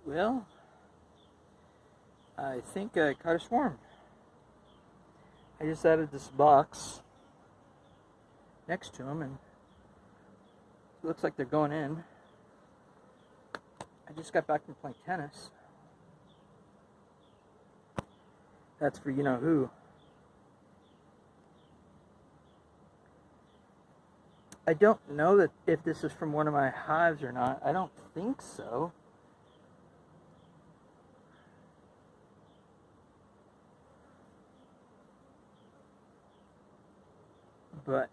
Well, I think I caught a swarm. I just added this box next to them, and it looks like they're going in. I just got back from playing tennis. That's for you-know-who. I don't know that if this is from one of my hives or not. I don't think so. But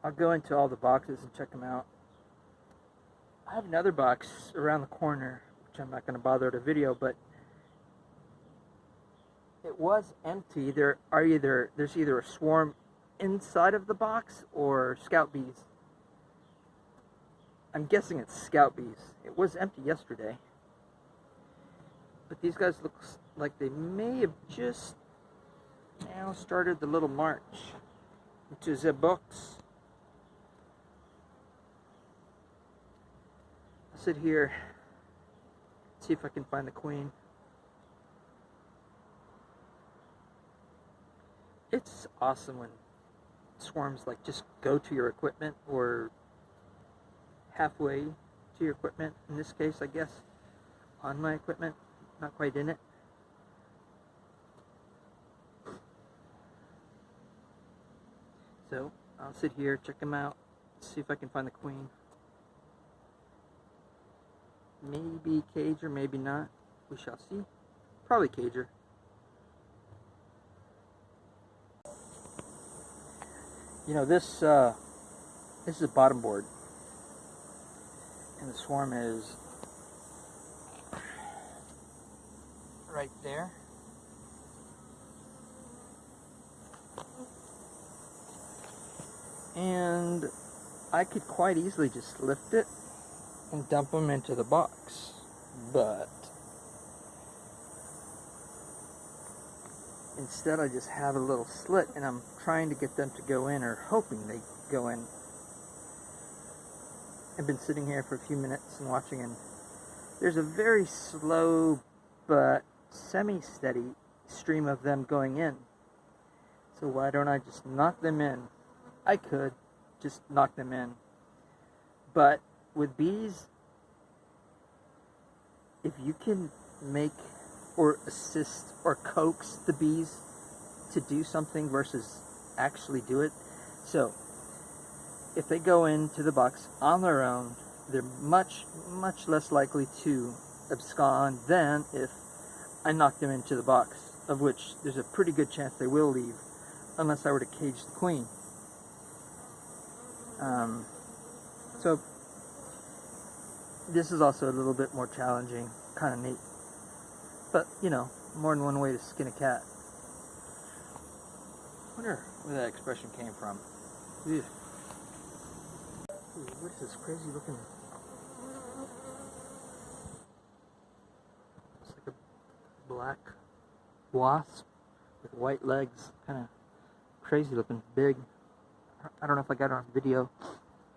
I'll go into all the boxes and check them out. I have another box around the corner, which I'm not going to bother to video, but it was empty. There's either a swarm inside of the box or scout bees. I'm guessing it's scout bees. It was empty yesterday. But these guys look like they may have just now started the little march into the box. I'll sit here, see if I can find the queen. It's awesome when swarms like just go to your equipment or halfway to your equipment. In this case, I guess, on my equipment, not quite in it. So I'll sit here, check them out, see if I can find the queen. Maybe cager, maybe not. We shall see. Probably cager. You know, this is a bottom board, and the swarm is right there. And I could quite easily just lift it and dump them into the box, but instead I just have a little slit, and I'm trying to get them to go in, or hoping they go in. I've been sitting here for a few minutes and watching, and there's a very slow but semi-steady stream of them going in. So why don't I just knock them in? I could just knock them in. But with bees, if you can make or assist or coax the bees to do something versus actually do it. So if they go into the box on their own, they're much less likely to abscond than if I knock them into the box, of which there's a pretty good chance they will leave unless I were to cage the queen. So this is also a little bit more challenging, kind of neat. But, you know, more than one way to skin a cat. I wonder where that expression came from. Ew. Ooh, what is this crazy looking? It's like a black wasp with white legs. Kind of crazy looking, big. I don't know if I got it on video.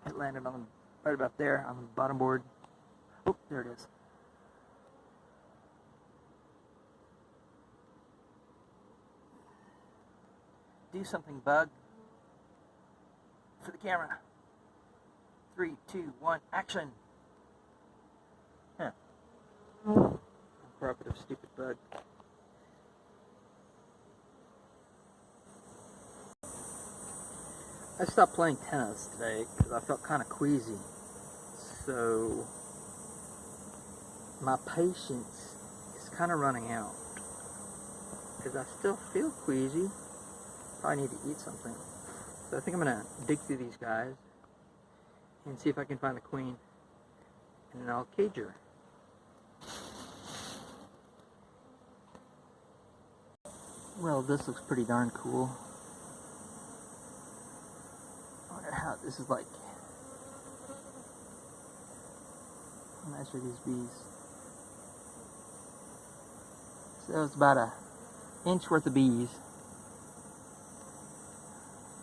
It landed on right about there on the bottom board. Oh, there it is. Do something, bug. For the camera. 3, 2, 1, action. Huh. Uncooperative, stupid bug. I stopped playing tennis today because I felt kind of queasy. So my patience is kind of running out because I still feel queasy. Probably need to eat something. So I think I'm going to dig through these guys and see if I can find the queen, and then I'll cage her. Well, this looks pretty darn cool. I wonder how this is like. Measure these bees. So it's about an inch worth of bees.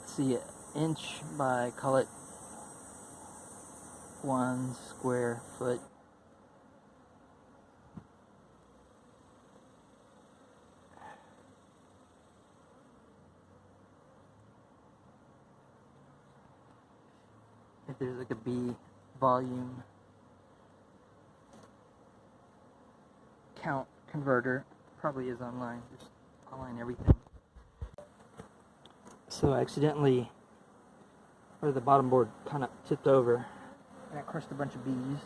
Let's see, an inch by, call it 1 square foot. there's like a bee volume count converter. Probably is online. There's online everything. So I accidentally, or the bottom board kind of tipped over, and I crushed a bunch of bees.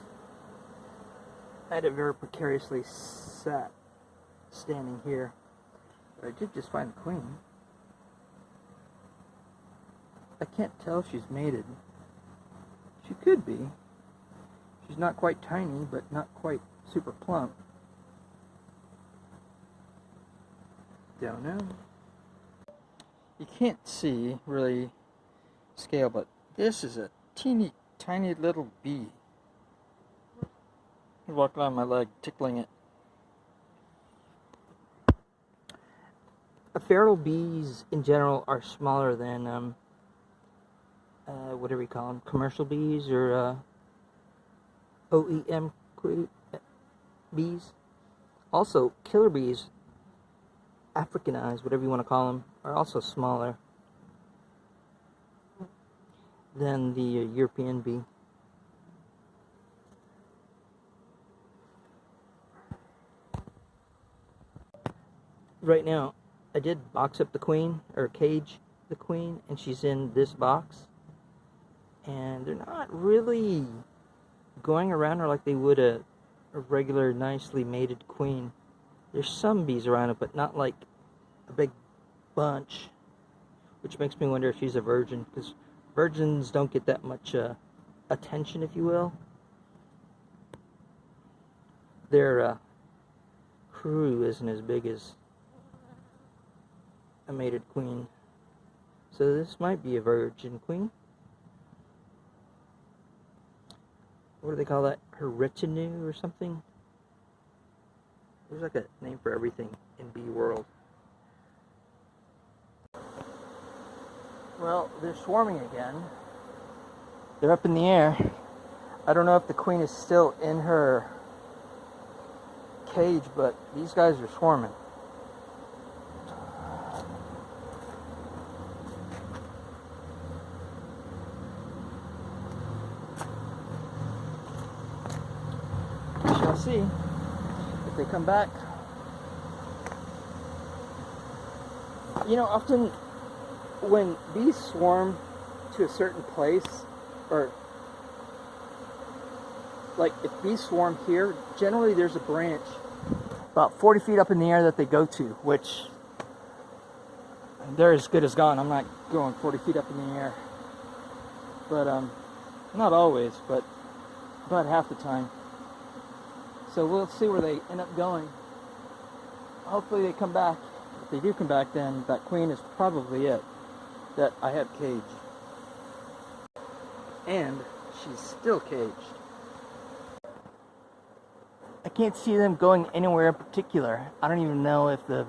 I had it very precariously standing here, but I did just find the queen. I can't tell if she's mated. She could be. She's not quite tiny, but not quite super plump. Don't know. You can't see really scale, but this is a teeny tiny little bee. Walking on my leg, tickling it. Feral bees in general are smaller than whatever you call them, commercial bees or OEM bees. Also, killer bees, Africanized, whatever you want to call them, are also smaller than the European bee. Right now, I did box up the queen, or cage the queen, and she's in this box. And they're not really going around her like they would a regular, nicely mated queen. There's some bees around it, but not like a big bunch, which makes me wonder if she's a virgin, because virgins don't get that much attention, if you will. Their crew isn't as big as a mated queen. So this might be a virgin queen. What do they call that? Her retinue or something? There's like a name for everything in bee world. Well, they're swarming again. They're up in the air. I don't know if the queen is still in her cage, but these guys are swarming. We shall see if they come back. You know, often when bees swarm to a certain place, or like if bees swarm here, generally there's a branch about 40 feet up in the air that they go to, which they're as good as gone. I'm not going 40 feet up in the air, but not always, but about half the time. So we'll see where they end up going. Hopefully they come back. If they do come back, then that queen is probably it that I have caged. And she's still caged. I can't see them going anywhere in particular. I don't even know if the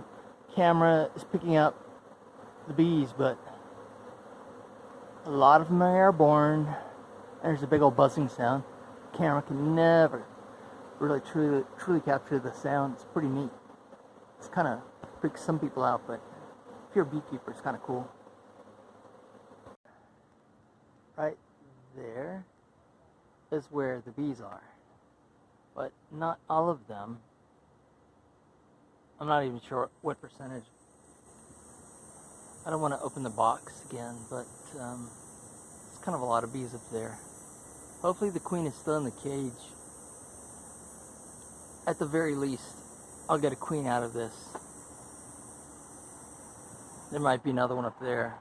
camera is picking up the bees, but a lot of them are airborne. There's a big old buzzing sound. The camera can never really truly capture the sound. It's pretty neat. It's kind of freaks some people out, but if you're a beekeeper, it's kind of cool. Right there is where the bees are, but not all of them. I'm not even sure what percentage. I don't want to open the box again, but it's kind of a lot of bees up there. Hopefully the queen is still in the cage. At the very least, I'll get a queen out of this. There might be another one up there.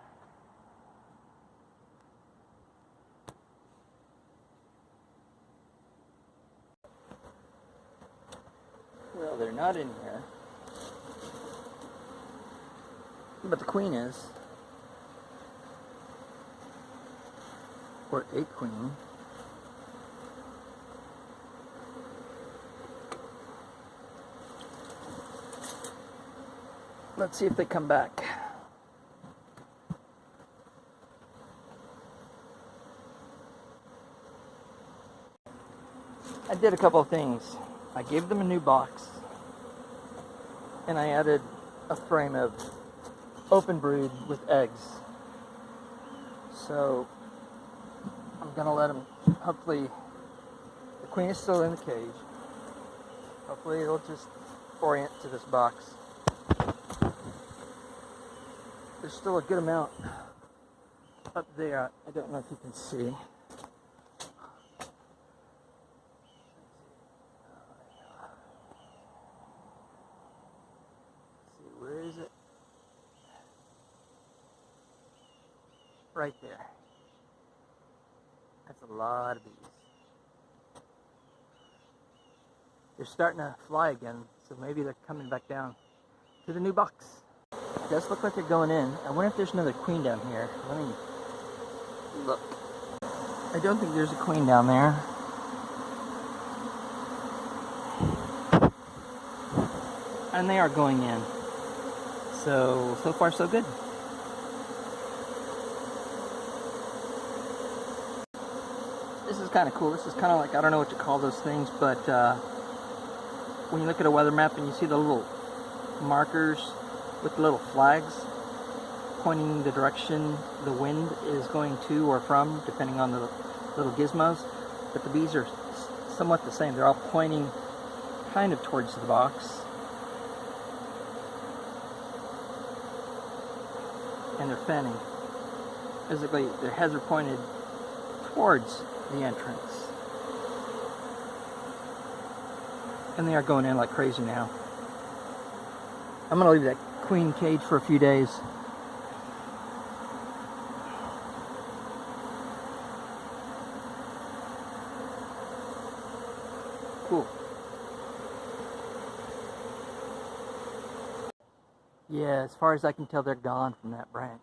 Well, they're not in here. But the queen is. Or a queen. Let's see if they come back. I did a couple of things. I gave them a new box, and I added a frame of open brood with eggs. So I'm gonna let them, hopefully, the queen is still in the cage. Hopefully it'll just orient to this box. There's still a good amount up there. I don't know if you can see. Where is it? Right there. That's a lot of bees. They're starting to fly again, so maybe they're coming back down to the new box. It does look like they're going in. I wonder if there's another queen down here. Let me look. I don't think there's a queen down there. And they are going in. So far so good. This is kind of cool. This is kind of like, I don't know what to call those things, but when you look at a weather map and you see the little markers with the little flags pointing the direction the wind is going to or from, depending on the little gizmos, but the bees are somewhat the same. They're all pointing kind of towards the box. And they're fanning. Basically, their heads are pointed towards the entrance. And they are going in like crazy now. I'm going to leave that queen cage for a few days. Cool. Yeah, as far as I can tell, they're gone from that branch.